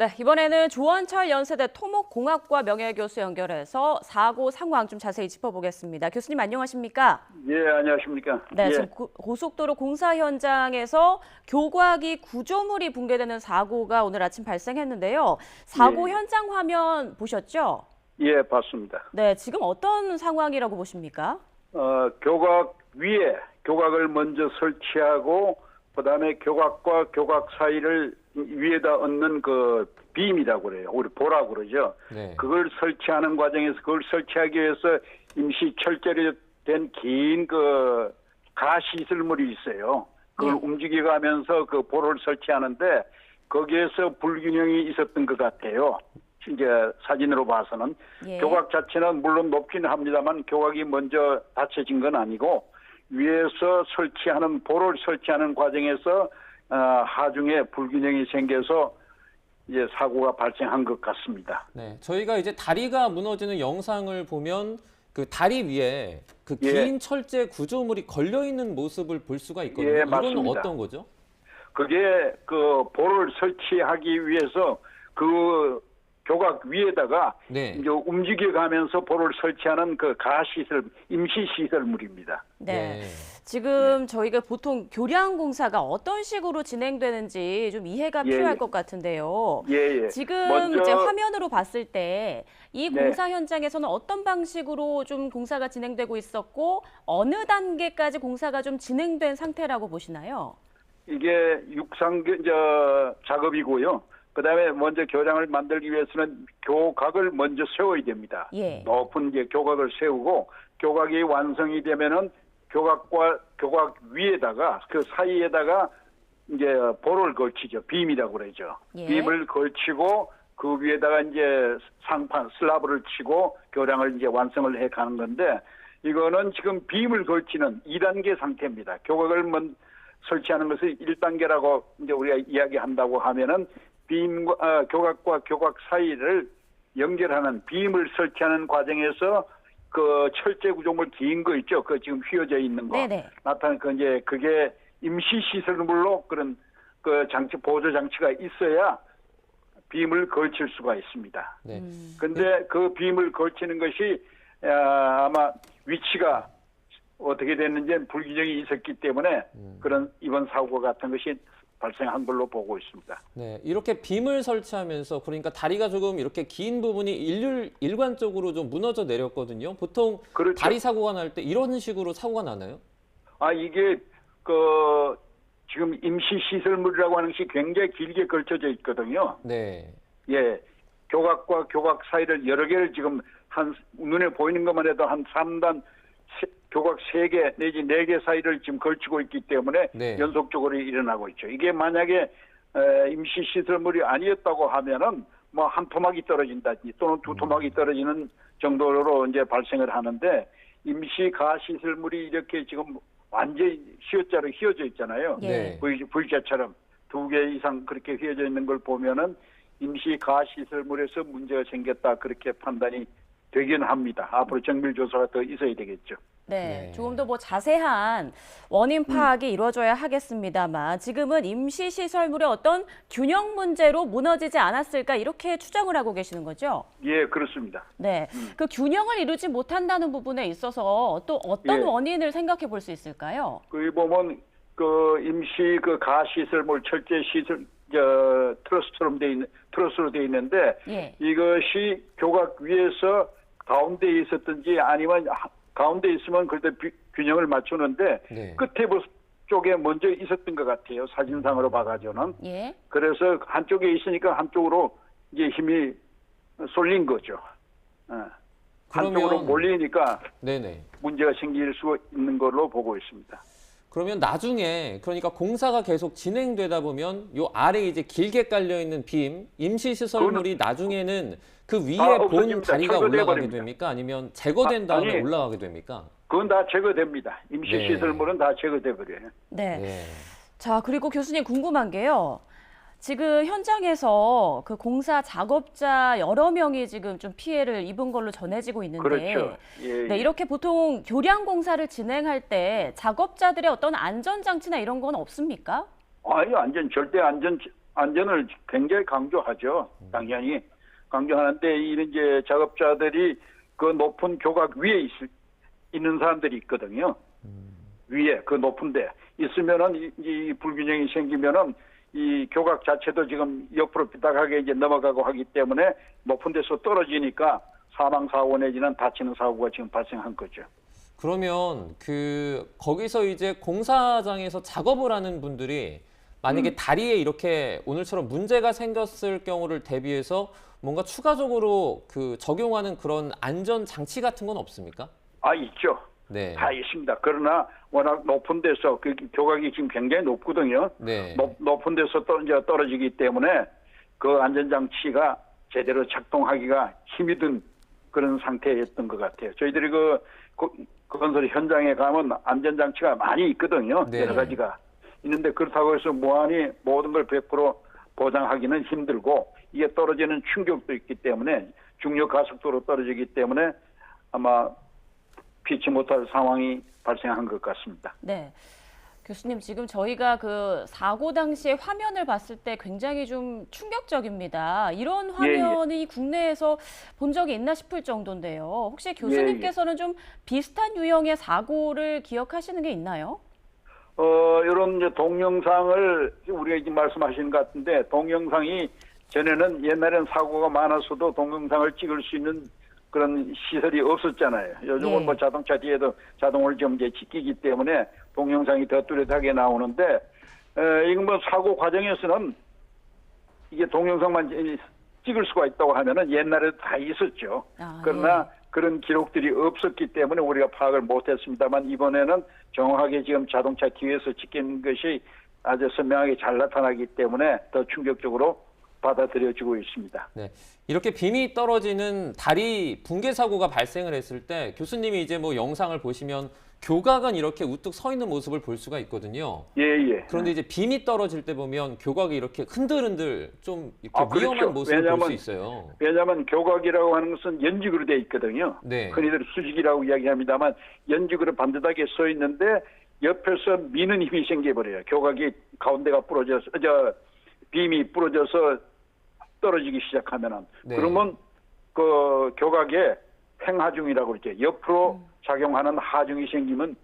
네, 이번에는 조원철 연세대 토목공학과 명예교수 연결해서 사고 상황 좀 자세히 짚어보겠습니다. 교수님 안녕하십니까? 예, 안녕하십니까? 네, 예. 지금 고속도로 공사 현장에서 교각이 구조물이 붕괴되는 사고가 오늘 아침 발생했는데요. 사고 예. 현장 화면 보셨죠? 예, 봤습니다. 네, 지금 어떤 상황이라고 보십니까? 교각 위에 교각을 먼저 설치하고 그다음에 교각과 교각 사이를 위에다 얹는 그 빔이라고 그래요. 우리 보라고 그러죠. 네. 그걸 설치하는 과정에서 그걸 설치하기 위해서 임시 철제로 된 긴 그 가시설물이 있어요. 그걸 움직여가면서 그 보를 설치하는데 거기에서 불균형이 있었던 것 같아요. 이제 사진으로 봐서는 예. 교각 자체는 물론 높기는 합니다만 교각이 먼저 닫혀진 건 아니고 위에서 설치하는 보를 설치하는 과정에서 하중에 불균형이 생겨서 이제 사고가 발생한 것 같습니다. 네, 저희가 이제 다리가 무너지는 영상을 보면 그 다리 위에 그 긴 예. 철제 구조물이 걸려 있는 모습을 볼 수가 있거든요. 예, 이건 맞습니다. 어떤 거죠? 그게 그 보를 설치하기 위해서 그 교각 위에다가 네. 이제 움직여가면서 보를 설치하는 그 가시설 임시 시설물입니다. 네. 지금 저희가 보통 교량 공사가 어떤 식으로 진행되는지 좀 이해가 예, 필요할 예. 것 같은데요. 예, 예. 지금 먼저- 이제 화면으로 봤을 때 이 네. 공사 현장에서는 어떤 방식으로 좀 공사가 진행되고 있었고 어느 단계까지 공사가 좀 진행된 상태라고 보시나요? 이게 육상 작업이고요. 그다음에 먼저 교량을 만들기 위해서는 교각을 먼저 세워야 됩니다. 예. 높은 이제 교각을 세우고 교각이 완성이 되면은 교각과 교각 위에다가 그 사이에다가 이제 볼을 걸치죠. 빔이라고 그러죠. 예. 빔을 걸치고 그 위에다가 이제 상판 슬라브를 치고 교량을 이제 완성을 해 가는 건데 이거는 지금 빔을 걸치는 2단계 상태입니다. 교각을 설치하는 것을 1단계라고 이제 우리가 이야기한다고 하면은 교각과 교각 사이를 연결하는 빔을 설치하는 과정에서 그 철제 구조물 긴 거 있죠. 그 지금 휘어져 있는 거. 네네. 나타난 그 이제 그게 임시 시설물로 그런 그 장치 보조 장치가 있어야 빔을 걸칠 수가 있습니다. 네. 근데 그 빔을 걸치는 것이 아마 위치가 어떻게 됐는지 불균형이 있었기 때문에 그런 이번 사고 같은 것이 발생한 걸로 보고 있습니다. 네, 이렇게 빔을 설치하면서 그러니까 다리가 조금 이렇게 긴 부분이 일관적으로 좀 무너져 내렸거든요. 보통 그렇죠. 다리 사고가 날 때 이런 식으로 사고가 나나요? 이게 그 지금 임시 시설물이라고 하는 것이 굉장히 길게 걸쳐져 있거든요. 네. 예. 교각과 교각 사이를 여러 개를 지금 한 눈에 보이는 것만 해도 한 3단 교각 3개 내지 4개 사이를 지금 걸치고 있기 때문에 네. 연속적으로 일어나고 있죠. 이게 만약에 임시 시설물이 아니었다고 하면은 뭐 한 토막이 떨어진다든지 또는 두 토막이 떨어지는 정도로 이제 발생을 하는데 임시 가시설물이 이렇게 지금 완전히 C자로 휘어져 있잖아요. 네. V자처럼 2개 이상 그렇게 휘어져 있는 걸 보면은 임시 가시설물에서 문제가 생겼다 그렇게 판단이 되긴 합니다. 앞으로 정밀 조사가 더 있어야 되겠죠. 네, 네. 조금 더 뭐 자세한 원인 파악이 이루어져야 하겠습니다만 지금은 임시 시설물의 어떤 균형 문제로 무너지지 않았을까 이렇게 추정을 하고 계시는 거죠? 예, 그렇습니다. 네, 그 균형을 이루지 못한다는 부분에 있어서 또 어떤 예. 원인을 생각해 볼 수 있을까요? 거기 보면 그 임시 그 가시설물 철제 시설 트러스처럼 트러스로 돼 있는데 예. 이것이 교각 위에서 가운데에 있었든지 아니면 가운데 있으면 그래도 균형을 맞추는데 네. 끝에 쪽에 먼저 있었던 것 같아요. 사진상으로 봐가지고는. 예. 그래서 한쪽에 있으니까 한쪽으로 이제 힘이 쏠린 거죠. 한쪽으로 그러면- 몰리니까 네네. 문제가 생길 수 있는 걸로 보고 있습니다. 그러면 나중에 그러니까 공사가 계속 진행되다 보면 요 아래 이제 길게 깔려 있는 빔 임시 시설물이 나중에는 그 위에 본 없어집니다. 다리가 철거돼 올라가게 버립니다. 됩니까? 아니면 제거된 다음에 아니. 올라가게 됩니까? 그건 다 제거됩니다. 임시 네. 시설물은 다 제거돼 버려요. 네. 네. 자, 그리고 교수님 궁금한 게요. 지금 현장에서 그 공사 작업자 여러 명이 지금 좀 피해를 입은 걸로 전해지고 있는데 그렇죠. 예, 네, 예. 이렇게 보통 교량 공사를 진행할 때 작업자들의 어떤 안전 장치나 이런 건 없습니까? 아니 절대 안전 안전을 굉장히 강조하죠. 당연히 강조하는데 이제 작업자들이 그 높은 교각 위에 있는 사람들이 있거든요. 위에 그 높은데 있으면은 이 불균형이 생기면은 이 교각 자체도 지금 옆으로 삐딱하게 이제 넘어가고 하기 때문에 높은 데서 떨어지니까 사망 사고 내지는 다치는 사고가 지금 발생한 거죠. 그러면 거기서 이제 공사장에서 작업을 하는 분들이 만약에 다리에 이렇게 오늘처럼 문제가 생겼을 경우를 대비해서 뭔가 추가적으로 적용하는 그런 안전 장치 같은 건 없습니까? 있죠. 네. 다 있습니다. 그러나 워낙 높은 데서 그 교각이 지금 굉장히 높거든요. 네. 높은 데서 이제 떨어지기 때문에 그 안전장치가 제대로 작동하기가 힘이 든 그런 상태였던 것 같아요. 저희들이 그 건설 현장에 가면 안전장치가 많이 있거든요. 네. 여러 가지가 있는데 그렇다고 해서 무한히 모든 걸 100% 보장하기는 힘들고 이게 떨어지는 충격도 있기 때문에 중력 가속도로 떨어지기 때문에 아마 피치 못할 상황이 발생한 것 같습니다. 네. 교수님, 지금 저희가 그 사고 당시의 화면을 봤을 때 굉장히 좀 충격적입니다. 이런 화면이 국내에서 본 적이 있나 싶을 정도인데요. 혹시 교수님께서는 좀 비슷한 유형의 사고를 기억하시는 게 있나요? 이런 이제 동영상을 우리가 이제 말씀하시는 것 같은데 동영상이 전에는 옛날에는 사고가 많았어도 동영상을 찍을 수 있는 그런 시설이 없었잖아요. 요즘은 뭐 자동차 뒤에도 자동을 좀 이제 찍히기 때문에 동영상이 더 뚜렷하게 나오는데, 이건 뭐 사고 과정에서는 이게 동영상만 찍을 수가 있다고 하면은 옛날에도 다 있었죠. 그러나 그런 기록들이 없었기 때문에 우리가 파악을 못했습니다만 이번에는 정확하게 지금 자동차 뒤에서 찍힌 것이 아주 선명하게 잘 나타나기 때문에 더 충격적으로 받아들여지고 있습니다. 네. 이렇게 빔이 떨어지는 다리 붕괴 사고가 발생을 했을 때 교수님이 이제 뭐 영상을 보시면 교각은 이렇게 우뚝 서 있는 모습을 볼 수가 있거든요. 예. 그런데 이제 빔이 떨어질 때 보면 교각이 이렇게 흔들흔들 좀 이렇게 위험한 그렇죠. 모습을 볼 수 있어요. 왜냐하면 교각이라고 하는 것은 연직으로 되어 있거든요. 네. 흔히들 수직이라고 이야기합니다만 연직으로 반듯하게 서 있는데 옆에서 미는 힘이 생겨버려요. 교각이 가운데가 부러져서 빔이 부러져서 떨어지기 시작하면은 그러면 그 교각에 횡하중이라고 그러죠. 옆으로 작용하는 하중이 생기면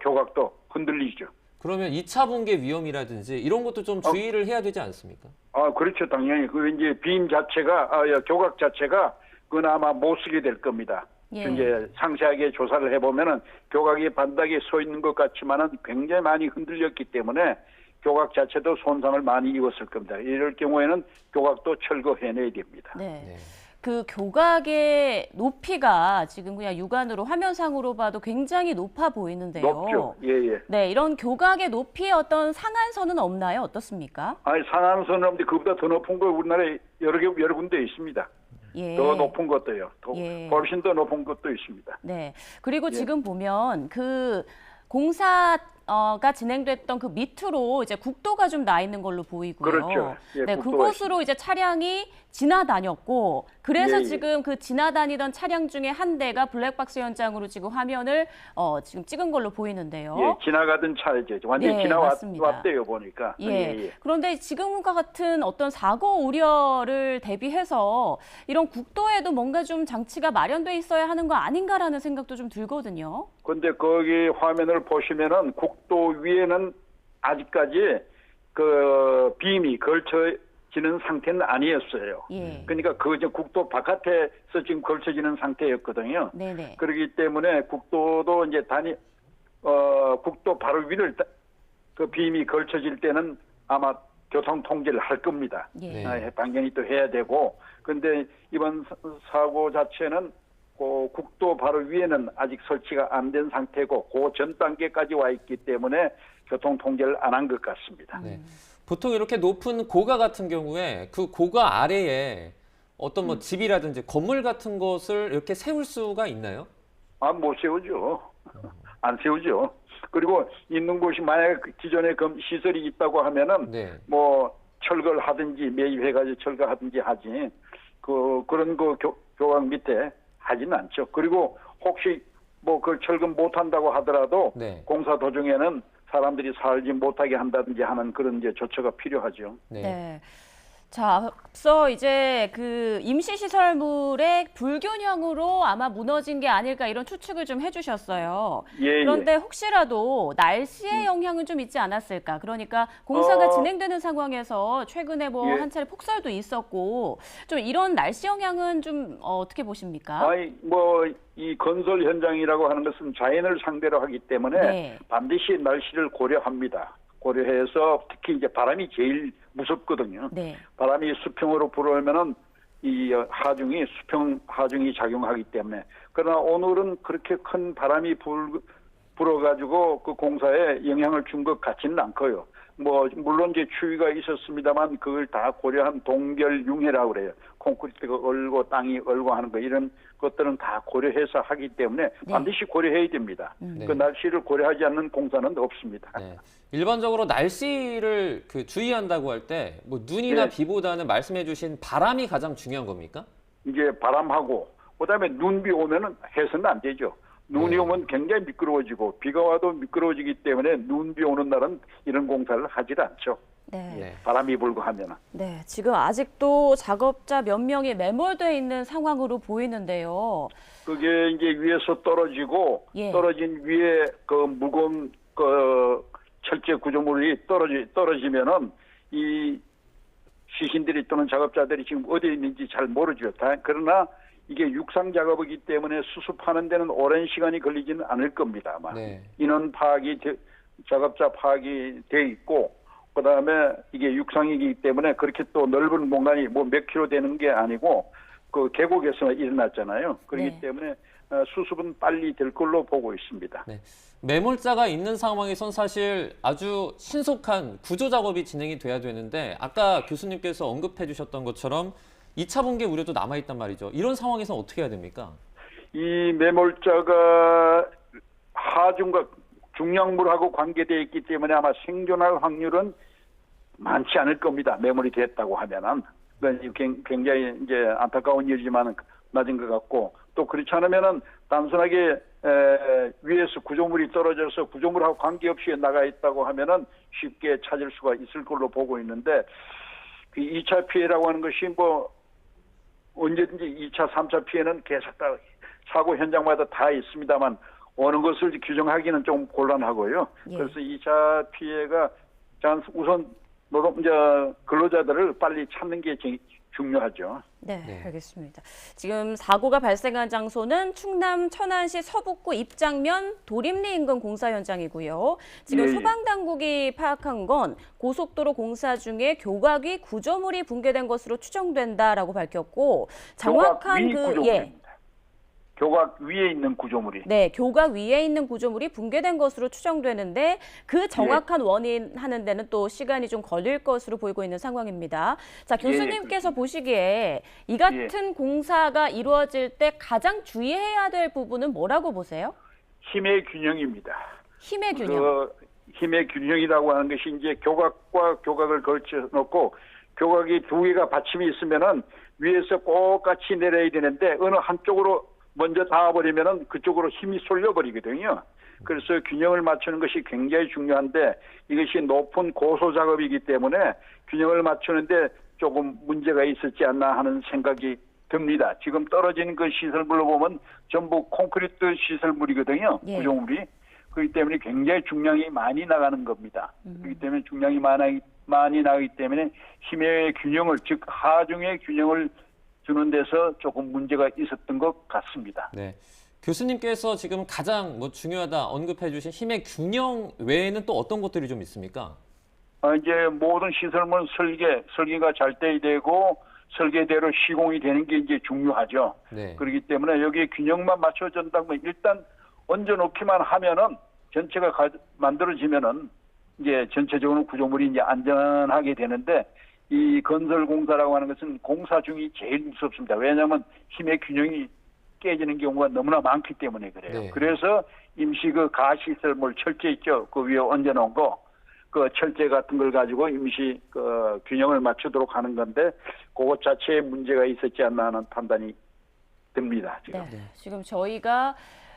교각도 흔들리죠. 그러면 2차 붕괴 위험이라든지 이런 것도 좀 주의를 해야 되지 않습니까? 그렇죠. 당연히 그 이제 빔 자체가 교각 자체가 그나마 못 쓰게 될 겁니다. 이제 상세하게 조사를 해보면은 교각이 반듯하게 서 있는 것 같지만은 굉장히 많이 흔들렸기 때문에 교각 자체도 손상을 많이 입었을 겁니다. 이럴 경우에는 교각도 철거해내야 됩니다. 네. 그 교각의 높이가 지금 그냥 육안으로 화면상으로 봐도 굉장히 높아 보이는데요. 높죠. 예. 네, 이런 교각의 높이의 어떤 상한선은 없나요? 어떻습니까? 상한선은 없는데 그보다 더 높은 거 우리나라에 여러 군데 있습니다. 더 높은 것도요. 훨씬 더 높은 것도 있습니다. 네. 그리고 지금 보면 그 공사가 진행됐던 그 밑으로 이제 국도가 좀 나 있는 걸로 보이고요. 그렇죠. 네, 그곳으로 이제 차량이 지나다녔고, 그래서 지금 그 지나다니던 차량 중에 한 대가 블랙박스 현장으로 지금 화면을 지금 찍은 걸로 보이는데요. 지나가던 차이죠. 완전히 지나왔대요, 보니까. 그런데 지금과 같은 어떤 사고 우려를 대비해서 이런 국도에도 뭔가 좀 장치가 마련돼 있어야 하는 거 아닌가라는 생각도 좀 들거든요. 근데 거기 화면을 보시면은 국도 위에는 아직까지 그 빔이 걸쳐지는 상태는 아니었어요. 그러니까 그 국도 바깥에서 지금 걸쳐지는 상태였거든요. 네네. 그렇기 때문에 국도도 이제 국도 바로 위를 그 빔이 걸쳐질 때는 아마 교통 통제를 할 겁니다. 당연히 또 해야 되고. 근데 이번 사고 자체는 국도 바로 위에는 아직 설치가 안 된 상태고 그 전 단계까지 와 있기 때문에 교통 통제를 안 한 것 같습니다. 네. 보통 이렇게 높은 고가 같은 경우에 그 고가 아래에 어떤 뭐 집이라든지 건물 같은 것을 이렇게 세울 수가 있나요? 못 세우죠. 안 세우죠. 그리고 있는 곳이 만약에 기존에 시설이 있다고 하면은 뭐 철거를 하든지 매입해가지고 철거하든지 하지. 그런 교각 밑에 하지는 않죠. 그리고 혹시 뭐 그걸 철거 못 한다고 하더라도 공사 도중에는 사람들이 살지 못하게 한다든지 하는 그런 이제 조처가 필요하죠. 네. 네. 자, 앞서 이제 그 임시시설물의 불균형으로 아마 무너진 게 아닐까 이런 추측을 좀 해주셨어요. 예, 그런데 혹시라도 날씨의 영향은 좀 있지 않았을까? 그러니까 공사가 진행되는 상황에서 최근에 뭐 예. 한 차례 폭설도 있었고 좀 이런 날씨 영향은 좀 어떻게 보십니까? 아니 뭐 이 건설 현장이라고 하는 것은 자연을 상대로 하기 때문에 네. 반드시 날씨를 고려합니다. 고려해서 특히 이제 바람이 제일 무섭거든요. 네. 바람이 수평으로 불어오면은 이 하중이 수평 하중이 작용하기 때문에 그러나 오늘은 그렇게 큰 바람이 불어가지고 그 공사에 영향을 준 것 같지는 않고요. 뭐 물론 이제 추위가 있었습니다만 그걸 다 고려한 동결융해라고 그래요. 콘크리트가 얼고 땅이 얼고 하는 거 이런 것들은 다 고려해서 하기 때문에 반드시 고려해야 됩니다. 그 날씨를 고려하지 않는 공사는 없습니다. 네. 일반적으로 날씨를 그 주의한다고 할 때 뭐 눈이나 네. 비보다는 말씀해주신 바람이 가장 중요한 겁니까? 이제 바람하고 그다음에 눈비 오면은 해서는 안 되죠. 눈이 네. 오면 굉장히 미끄러워지고 비가 와도 미끄러워지기 때문에 눈비 오는 날은 이런 공사를 하질 않죠. 네. 네. 바람이 불고 하면은. 네, 지금 아직도 작업자 몇 명이 매몰돼 있는 상황으로 보이는데요. 그게 이제 위에서 떨어지고 예. 떨어진 위에 그 무거운 그 철제 구조물이 떨어지면은 이 시신들이 또는 작업자들이 지금 어디에 있는지 잘 모르죠. 그러나 이게 육상 작업이기 때문에 수습하는 데는 오랜 시간이 걸리지는 않을 겁니다. 아마 네. 인원 파악이 작업자 파악이 돼 있고 그다음에 이게 육상이기 때문에 그렇게 또 넓은 공간이 뭐 몇 킬로 되는 게 아니고 그 계곡에서 일어났잖아요. 그렇기 네. 때문에 수습은 빨리 될 걸로 보고 있습니다. 네. 매몰자가 있는 상황에선 사실 아주 신속한 구조 작업이 진행이 돼야 되는데 아까 교수님께서 언급해 주셨던 것처럼 2차 붕괴 우려도 남아있단 말이죠. 이런 상황에선 어떻게 해야 됩니까? 이 매몰자가 하중과 중량물하고 관계되어 있기 때문에 아마 생존할 확률은 많지 않을 겁니다. 매몰이 됐다고 하면은. 굉장히 이제 안타까운 일이지만 낮은 것 같고 또 그렇지 않으면은 단순하게 위에서 구조물이 떨어져서 구조물하고 관계없이 나가 있다고 하면은 쉽게 찾을 수가 있을 걸로 보고 있는데 그 2차 피해라고 하는 것이 뭐 언제든지 2차, 3차 피해는 계속 다 사고 현장마다 다 있습니다만 어느 것을 규정하기는 좀 곤란하고요. 예. 그래서 2차 피해가 우선 근로자들을 빨리 찾는 게 중요하죠. 네, 네. 알겠습니다. 지금 사고가 발생한 장소는 충남 천안시 서북구 입장면 도림리 인근 공사 현장이고요. 지금 예, 예. 소방당국이 파악한 건 고속도로 공사 중에 교각 위 구조물이 붕괴된 것으로 추정된다라고 밝혔고 정확한 교각 위에 있는 구조물이. 네, 교각 위에 있는 구조물이 붕괴된 것으로 추정되는데 그 정확한 원인 하는 데는 또 시간이 좀 걸릴 것으로 보이고 있는 상황입니다. 자, 교수님께서 보시기에 이 같은 공사가 이루어질 때 가장 주의해야 될 부분은 뭐라고 보세요? 힘의 균형입니다. 힘의 균형. 그 힘의 균형이라고 하는 것이 이제 교각과 교각을 걸쳐 놓고 교각이 두 개가 받침이 있으면은 위에서 똑같이 내려야 되는데 어느 한쪽으로 먼저 닿아버리면은 그쪽으로 힘이 쏠려버리거든요. 그래서 균형을 맞추는 것이 굉장히 중요한데 이것이 높은 고소 작업이기 때문에 균형을 맞추는데 조금 문제가 있었지 않나 하는 생각이 듭니다. 지금 떨어진 그 시설물로 보면 전부 콘크리트 시설물이거든요. 예. 구조물이. 그렇기 때문에 굉장히 중량이 많이 나가는 겁니다. 그렇기 때문에 중량이 많이 나가기 때문에 힘의 균형을 즉 하중의 균형을 주는 데서 조금 문제가 있었던 것 같습니다. 네. 교수님께서 지금 가장 뭐 중요하다 언급해 주신 힘의 균형 외에는 또 어떤 것들이 좀 있습니까? 이제 모든 시설물 설계가 잘 돼야 되고 설계대로 시공이 되는 게 이제 중요하죠. 네. 그렇기 때문에 여기에 균형만 맞춰준다면 일단 얹어놓기만 하면은 전체가 만들어지면은 이제 전체적으로 구조물이 이제 안전하게 되는데 이 건설 공사라고 하는 것은 공사 중이 제일 무섭습니다. 왜냐하면 힘의 균형이 깨지는 경우가 너무나 많기 때문에 그래요. 네. 그래서 임시 그 가시설물 철제 있죠. 그 위에 얹어놓은 거, 그 철제 같은 걸 가지고 임시 그 균형을 맞추도록 하는 건데 그것 자체에 문제가 있었지 않나 하는 판단이 듭니다. 지금. 네, 지금 저희가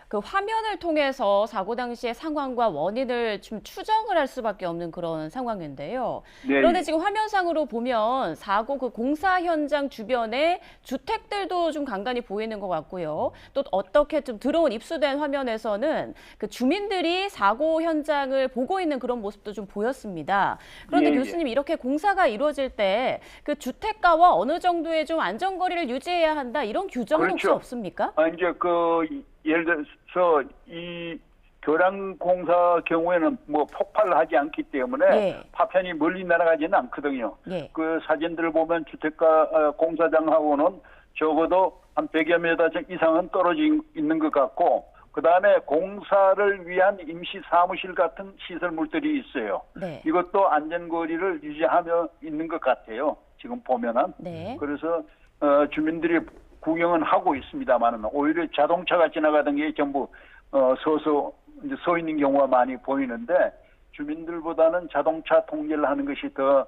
그 화면을 통해서 사고 당시의 상황과 원인을 좀 추정을 할 수밖에 없는 그런 상황인데요. 네, 그런데 예. 지금 화면상으로 보면 사고 그 공사 현장 주변에 주택들도 좀 간간히 보이는 것 같고요. 또 어떻게 좀 들어온 입수된 화면에서는 그 주민들이 사고 현장을 보고 있는 그런 모습도 좀 보였습니다. 그런데 예, 예. 교수님, 이렇게 공사가 이루어질 때 그 주택가와 어느 정도의 좀 안전거리를 유지해야 한다, 이런 규정은 혹시 그렇죠. 없습니까? 이제 예를 들어서 이 교량 공사 경우에는 뭐 폭발을 하지 않기 때문에 예. 파편이 멀리 날아가지는 않거든요. 예. 그 사진들을 보면 주택가 공사장하고는 적어도 한 100여 미터 이상은 떨어져 있는 것 같고, 그 다음에 공사를 위한 임시 사무실 같은 시설물들이 있어요. 네. 이것도 안전거리를 유지하며 있는 것 같아요. 지금 보면은. 네. 그래서 주민들이 구경은 하고 있습니다만은 오히려 자동차가 지나가던 게 전부 서서 이제 서 있는 경우가 많이 보이는데, 주민들보다는 자동차 통제를 하는 것이 더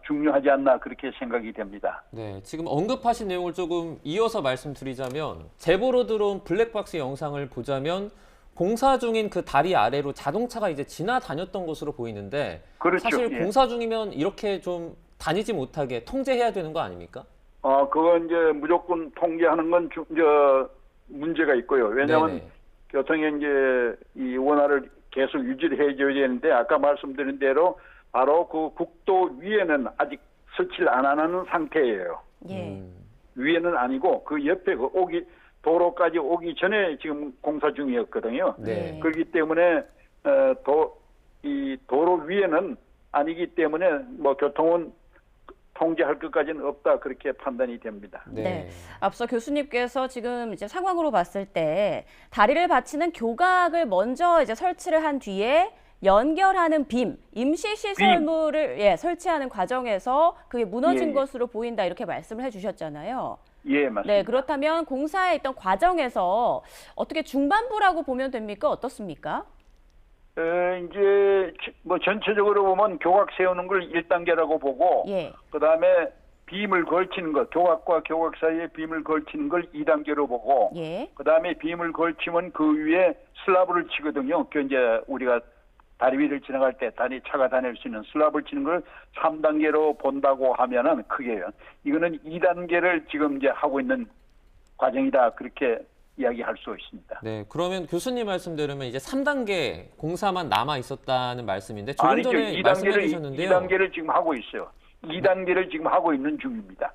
중요하지 않나 그렇게 생각이 됩니다. 네, 지금 언급하신 내용을 조금 이어서 말씀드리자면 제보로 들어온 블랙박스 영상을 보자면 공사 중인 그 다리 아래로 자동차가 이제 지나다녔던 것으로 보이는데 그렇죠. 사실 예. 공사 중이면 이렇게 좀 다니지 못하게 통제해야 되는 거 아닙니까? 그건 이제 무조건 통제하는 건 문제가 있고요. 왜냐하면 네네. 교통의 이제 이 원활을 계속 유지를 해줘야 되는데, 아까 말씀드린 대로 바로 그 국도 위에는 아직 설치를 안 하는 상태예요. 예. 위에는 아니고 그 옆에 그 도로까지 오기 전에 지금 공사 중이었거든요. 네. 그렇기 때문에 이 도로 위에는 아니기 때문에 뭐 교통은 통제할 것까지는 없다, 그렇게 판단이 됩니다. 네. 앞서 교수님께서 지금 이제 상황으로 봤을 때 다리를 받치는 교각을 먼저 이제 설치를 한 뒤에 연결하는 빔, 임시 시설물을 설치하는 과정에서 그게 무너진 예, 예. 것으로 보인다, 이렇게 말씀을 해주셨잖아요. 예, 맞습니다. 네, 그렇다면 공사에 있던 과정에서 어떻게 중반부라고 보면 됩니까? 어떻습니까? 이제 뭐 전체적으로 보면 교각 세우는 걸 1단계라고 보고, 예. 그다음에 빔을 걸치는 것, 교각과 교각 사이에 빔을 걸치는 걸 2단계로 보고, 예. 그다음에 빔을 걸치면 그 위에 슬라브를 치거든요. 그 이제 우리가 다리 위를 지나갈 때 차가 다닐 수 있는 슬라브를 치는 걸 3단계로 본다고 하면은 크게요. 이거는 2단계를 지금 이제 하고 있는 과정이다, 그렇게 이야기할 수 있습니다. 네, 그러면 교수님 말씀대로면 이제 3단계 공사만 남아 있었다는 말씀인데 조금 아니죠. 전에 말씀해 주셨는데요. 2단계를 지금 하고 있어요. 2단계를 지금 하고 있는 중입니다.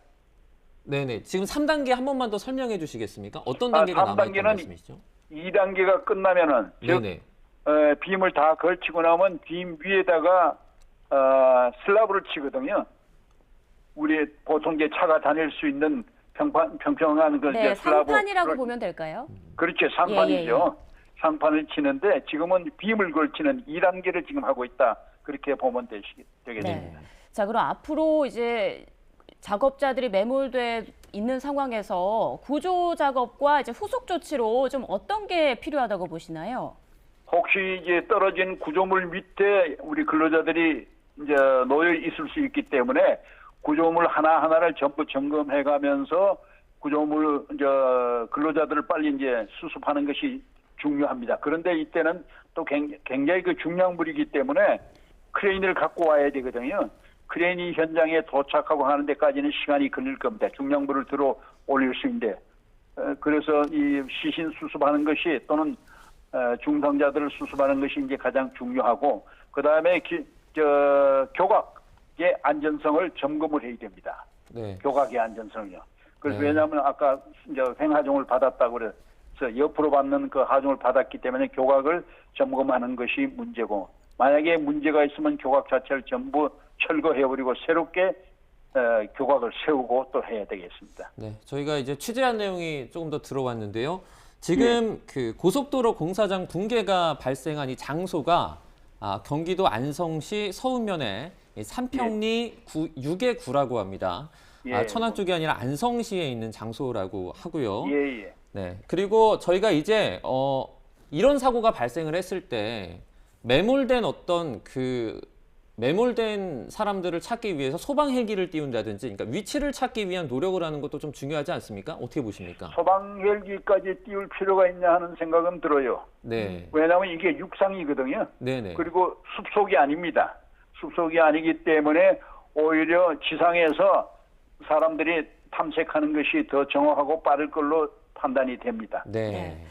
네네. 지금 3단계 한 번만 더 설명해 주시겠습니까? 어떤 단계가 남아 있다는 3단계는 말씀이시죠? 2단계가 끝나면은 즉 네네. 빔을 다 걸치고 나면 빔 위에다가 슬라브를 치거든요. 우리 보통 이제 차가 다닐 수 있는 평평한 그 네, 이제 슬라브. 상판이라고 보면 될까요? 그렇죠. 상판이죠. 예. 상판을 치는데 지금은 빔을 걸치는 2단계를 지금 하고 있다, 그렇게 보면 되겠습니다. 네. 자, 그럼 앞으로 이제 작업자들이 매몰돼 있는 상황에서 구조 작업과 이제 후속 조치로 좀 어떤 게 필요하다고 보시나요? 혹시 이제 떨어진 구조물 밑에 우리 근로자들이 이제 놓여 있을 수 있기 때문에 구조물 하나하나를 전부 점검해 가면서 구조물 근로자들을 빨리 이제 수습하는 것이 중요합니다. 그런데 이때는 또 굉장히 그 중량물이기 때문에 크레인을 갖고 와야 되거든요. 크레인이 현장에 도착하고 하는 데까지는 시간이 걸릴 겁니다. 중량물을 들어 올릴 수 있는데, 그래서 이 시신 수습하는 것이 또는 중상자들을 수습하는 것이 이제 가장 중요하고, 그 다음에 교각의 안전성을 점검을 해야 됩니다. 네. 교각의 안전성이요. 그래서 네. 왜냐하면 아까 이제 횡하종을 받았다고 그래서 옆으로 받는 그 하종을 받았기 때문에 교각을 점검하는 것이 문제고, 만약에 문제가 있으면 교각 자체를 전부 철거해버리고 새롭게 교각을 세우고 또 해야 되겠습니다. 네, 저희가 이제 취재한 내용이 조금 더 들어왔는데요. 지금 그 고속도로 공사장 붕괴가 발생한 이 장소가 경기도 안성시 서운면의 삼평리 6의 9라고 합니다. 예. 천안 쪽이 아니라 안성시에 있는 장소라고 하고요. 예. 네, 그리고 저희가 이제 이런 사고가 발생을 했을 때 매몰된 어떤 그 매몰된 사람들을 찾기 위해서 소방 헬기를 띄운다든지, 그러니까 위치를 찾기 위한 노력을 하는 것도 좀 중요하지 않습니까? 어떻게 보십니까? 소방 헬기까지 띄울 필요가 있냐 하는 생각은 들어요. 네, 왜냐하면 이게 육상이거든요. 네네. 그리고 숲속이 아닙니다. 숲속이 아니기 때문에 오히려 지상에서 사람들이 탐색하는 것이 더 정확하고 빠를 걸로 판단이 됩니다. 네. 네.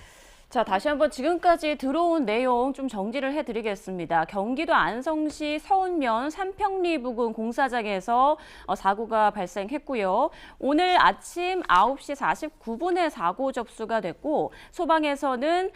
자, 다시 한번 지금까지 들어온 내용 좀 정리를 해드리겠습니다. 경기도 안성시 서운면 삼평리 부근 공사장에서 사고가 발생했고요. 오늘 아침 9시 49분에 사고 접수가 됐고 소방에서는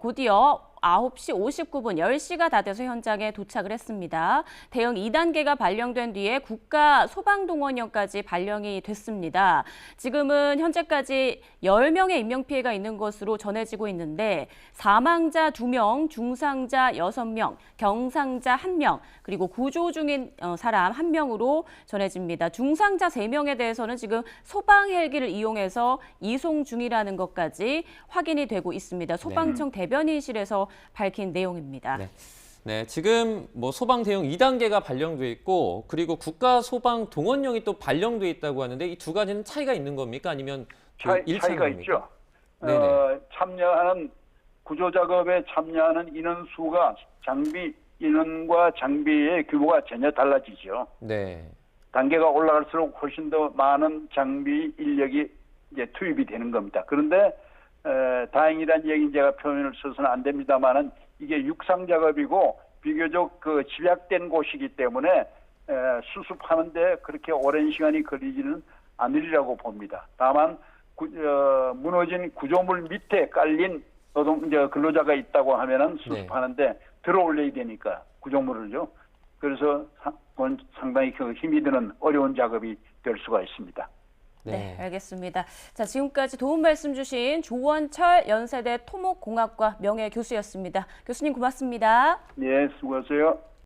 곧이어 9시 59분, 10시가 다 돼서 현장에 도착을 했습니다. 대응 2단계가 발령된 뒤에 국가소방동원령까지 발령이 됐습니다. 지금은 현재까지 10명의 인명피해가 있는 것으로 전해지고 있는데 사망자 2명, 중상자 6명, 경상자 1명, 그리고 구조 중인 사람 1명으로 전해집니다. 중상자 3명에 대해서는 지금 소방 헬기를 이용해서 이송 중이라는 것까지 확인이 되고 있습니다. 소방청 대변인실에서 밝힌 내용입니다. 네. 네, 지금 뭐 소방 대응 2단계가 발령돼 있고 그리고 국가 소방 동원령이 또 발령돼 있다고 하는데 이 두 가지는 차이가 있는 겁니까? 아니면 일치하는 차이가 겁니까? 있죠. 네네. 참여하는 구조 작업에 참여하는 인원 수가 장비 인원과 장비의 규모가 전혀 달라지죠. 네. 단계가 올라갈수록 훨씬 더 많은 장비 인력이 이제 투입이 되는 겁니다. 그런데 다행이라는 얘기 제가 표현을 써서는 안 됩니다만은 이게 육상 작업이고 비교적 그 집약된 곳이기 때문에 수습하는데 그렇게 오랜 시간이 걸리지는 않으리라고 봅니다. 다만 무너진 구조물 밑에 깔린 근로자가 있다고 하면은 수습하는데 들어올려야 되니까 구조물을요. 그래서 상당히 그 힘이 드는 어려운 작업이 될 수가 있습니다. 네, 알겠습니다. 자, 지금까지 도움 말씀 주신 조원철 연세대 토목공학과 명예교수였습니다. 교수님 고맙습니다. 네, 수고하세요.